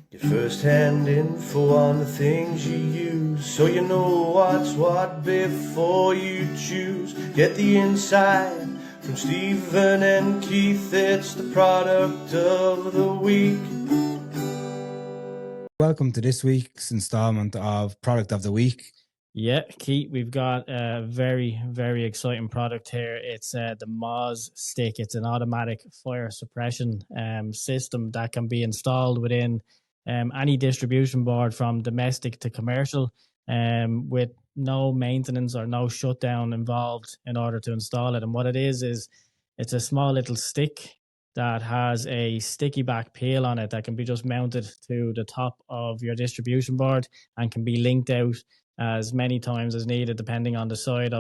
Get first-hand info on the things you use, so you know what's what before you choose. Get the inside from Stephen and Keith, it's the product of the week. Welcome to this week's installment of Product of the Week. Yeah, Keith, we've got a very, very exciting product here. It's the MAUS Stixx. It's an automatic fire suppression system that can be installed within any distribution board from domestic to commercial with no maintenance or no shutdown involved in order to install it. And what it is it's a small little stick that has a sticky back peel on it that can be just mounted to the top of your distribution board and can be linked out as many times as needed, depending on the size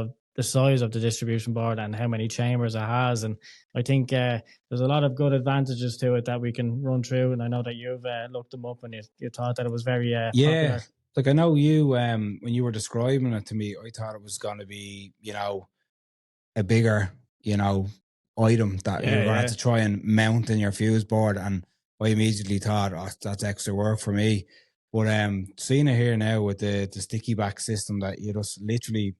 of the distribution board and how many chambers it has. And I think there's a lot of good advantages to it that we can run through. And I know that you've looked them up and you thought that it was very popular. Like I know you, when you were describing it to me, I thought it was going to be, a bigger, item that you're going to have to try and mount in your fuse board. And I immediately thought, oh, that's extra work for me. But seeing it here now with the sticky back system that you just literally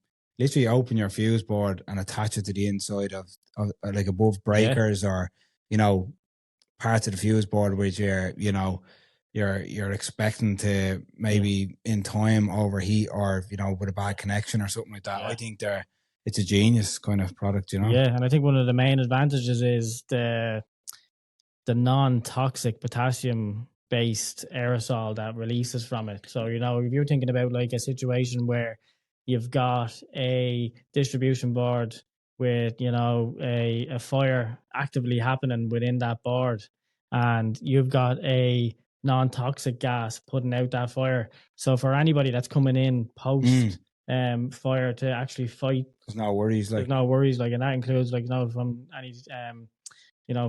open your fuse board and attach it to the inside of like above breakers or parts of the fuse board which you're expecting to maybe in time overheat or with a bad connection or something like that. I think it's a genius kind of product, Yeah, and I think one of the main advantages is the non-toxic potassium-based aerosol that releases from it. So, if you're thinking about like a situation where you've got a distribution board with, a fire actively happening within that board, and you've got a non-toxic gas putting out that fire. So for anybody that's coming in post fire to actually fight, there's no worries. And that includes from any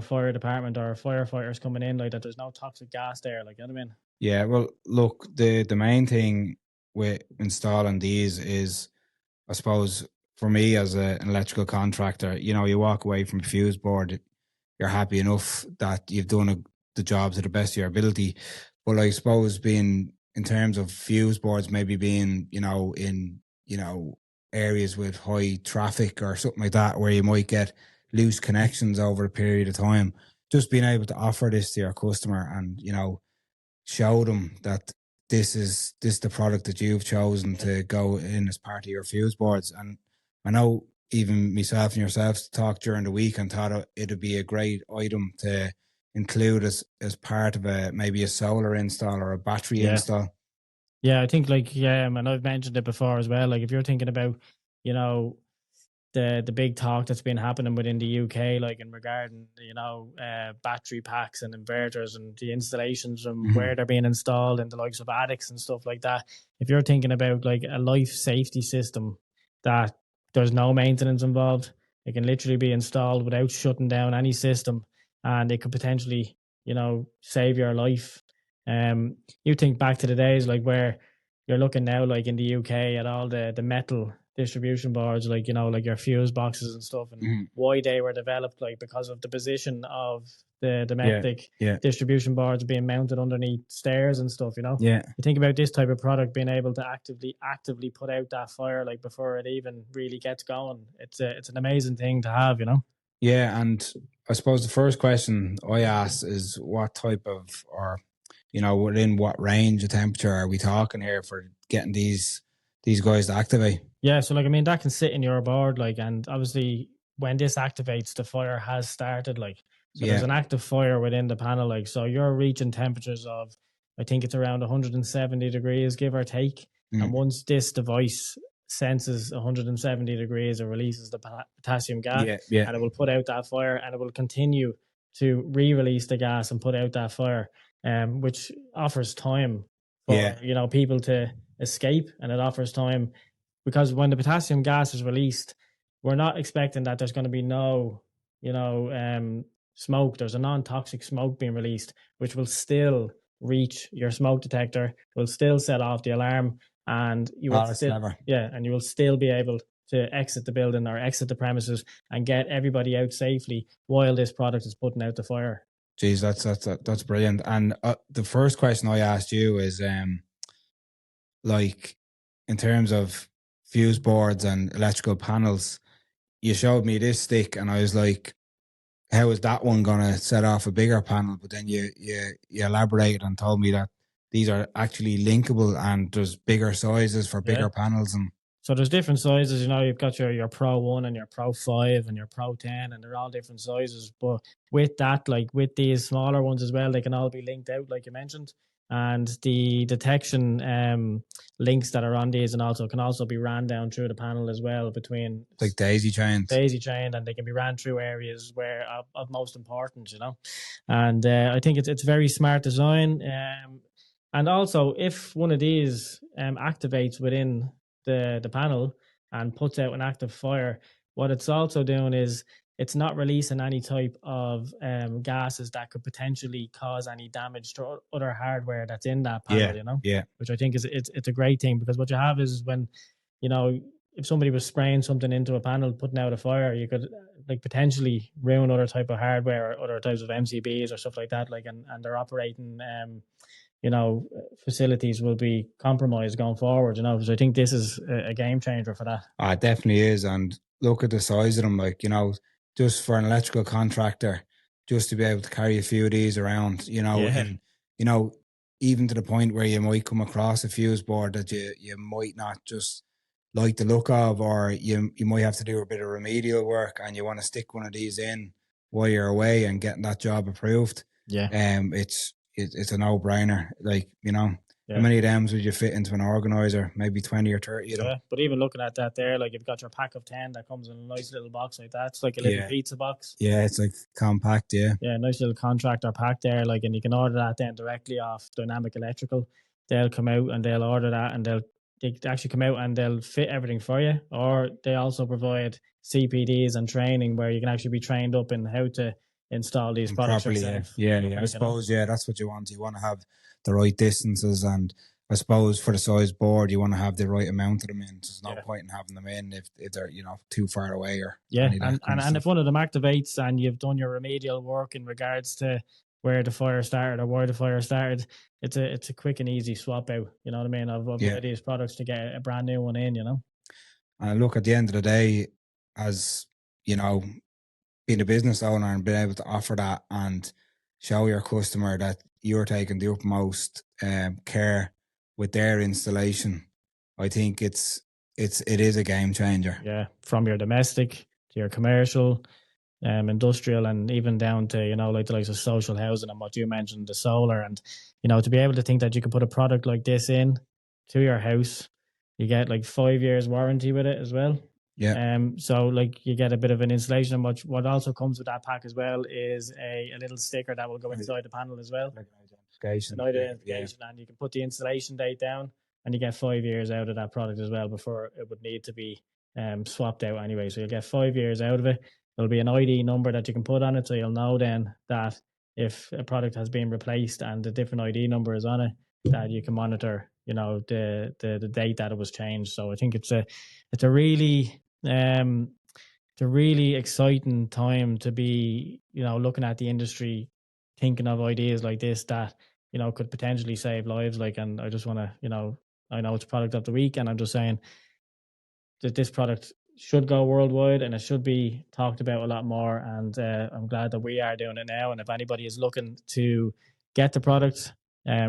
fire department or firefighters coming in, like that there's no toxic gas there, like, you know what I mean? Yeah, well, look, the main thing with installing these is, I suppose, for me as an electrical contractor, you walk away from a fuse board, you're happy enough that you've done the job to the best of your ability. But I suppose being in terms of fuse boards, maybe being, in, areas with high traffic or something like that, where you might get loose connections over a period of time, just being able to offer this to your customer and, show them that this is the product that you've chosen to go in as part of your fuse boards. And I know even myself and yourself talked during the week and thought it'd be a great item to include as part of maybe a solar install or a battery install. Yeah, I think and I've mentioned it before as well. Like if you're thinking about, the big talk that's been happening within the UK, like in regarding, battery packs and inverters and the installations and where they're being installed in the likes of attics and stuff like that. If you're thinking about like a life safety system that there's no maintenance involved, it can literally be installed without shutting down any system, and it could potentially, save your life. You think back to the days like where you're looking now, like in the UK, at all the metal distribution boards, like like your fuse boxes and stuff, and why they were developed, like because of the position of the domestic distribution boards being mounted underneath stairs and stuff. You think about this type of product being able to actively put out that fire like before it even really gets going. It's an amazing thing to have. Yeah, and I suppose the first question I ask is what type of, or within what range of temperature are we talking here for getting these guys to activate? Yeah, so that can sit in your board, and obviously when this activates, the fire has started, so there's an active fire within the panel, so you're reaching temperatures of, I think it's around 170 degrees, give or take. And once this device senses 170 degrees, it releases the potassium gas, and it will put out that fire, and it will continue to re-release the gas and put out that fire, which offers time for people to escape, and it offers time because when the potassium gas is released, we're not expecting that there's going to be no smoke. There's a non-toxic smoke being released, which will still reach your smoke detector, will still set off the alarm, and you will you will still be able to exit the building or exit the premises and get everybody out safely while this product is putting out the fire. Geez, that's brilliant. And the first question I asked you is, like, in terms of fuse boards and electrical panels, you showed me this stick, and I was like, how is that one going to set off a bigger panel? But then you elaborated and told me that these are actually linkable, and there's bigger sizes for bigger panels. And so there's different sizes, you know, you've got your Pro 1 and your Pro 5 and your Pro 10, and they're all different sizes. But with that, like with these smaller ones as well, they can all be linked out, like you mentioned. And the detection links that are on these and also can also be ran down through the panel as well, between like daisy chains, and they can be ran through areas where of most importance, you know. And I think it's very smart design. And also, if one of these activates within the panel and puts out an active fire, what it's also doing is it's not releasing any type of gases that could potentially cause any damage to other hardware that's in that panel, you know? Yeah. Which I think is it's a great thing, because what you have is when, you know, if somebody was spraying something into a panel, putting out a fire, you could like potentially ruin other type of hardware or other types of MCBs or stuff like that. Like, and they're operating, you know, facilities will be compromised going forward, you know. So I think this is a game changer for that. It definitely is. And look at the size of them, like, you know, just for an electrical contractor, just to be able to carry a few of these around, you know, and, you know, even to the point where you might come across a fuse board that you might not just like the look of, or you might have to do a bit of remedial work, and you want to stick one of these in while you're away and getting that job approved. It's a no-brainer. Like, you know, how many of them would you fit into an organizer? Maybe 20 or 30 of them. But even looking at that there, like, you've got your pack of 10 that comes in a nice little box like that. It's like a little pizza box. Yeah, it's like compact, nice little contractor pack there, like, and you can order that then directly off Dynamic Electrical. They'll come out and they'll order that, and they actually come out and they'll fit everything for you. Or they also provide CPDs and training where you can actually be trained up in how to install these products properly. yourself. I suppose, that's what you want. You want to have the right distances, and I suppose for the size board, you want to have the right amount of them in. There's no point in having them in if they're, you know, too far away or and if one of them activates and you've done your remedial work in regards to where the fire started or where the fire started, it's a quick and easy swap out, you know what I mean, of these products to get a brand new one in, you know. And look, at the end of the day, as you know, being a business owner and being able to offer that and show your customer that you're taking the utmost care with their installation, I think it is a game changer. Yeah, from your domestic to your commercial, industrial, and even down to, you know, like the likes of social housing and what you mentioned, the solar. And, you know, to be able to think that you can put a product like this in to your house, you get like 5 years warranty with it as well. So like you get a bit of an installation, and what also comes with that pack as well is a little sticker that will go inside the panel as well. Like an identification. And you can put the installation date down, and you get 5 years out of that product as well before it would need to be swapped out anyway. So you'll get 5 years out of it. There'll be an ID number that you can put on it, so you'll know then that if a product has been replaced and a different ID number is on it, that you can monitor, you know, the date that it was changed. So I think it's a really exciting time to be, you know, looking at the industry, thinking of ideas like this that, you know, could potentially save lives. Like, and I just want to, you know, I know it's product of the week, and I'm just saying that this product should go worldwide and it should be talked about a lot more. And I'm glad that we are doing it now. And if anybody is looking to get the product,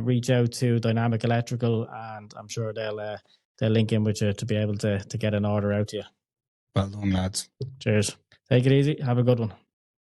reach out to Dynamic Electrical, and I'm sure they'll link in with you to be able to get an order out to you. Well done, lads. Cheers. Take it easy. Have a good one.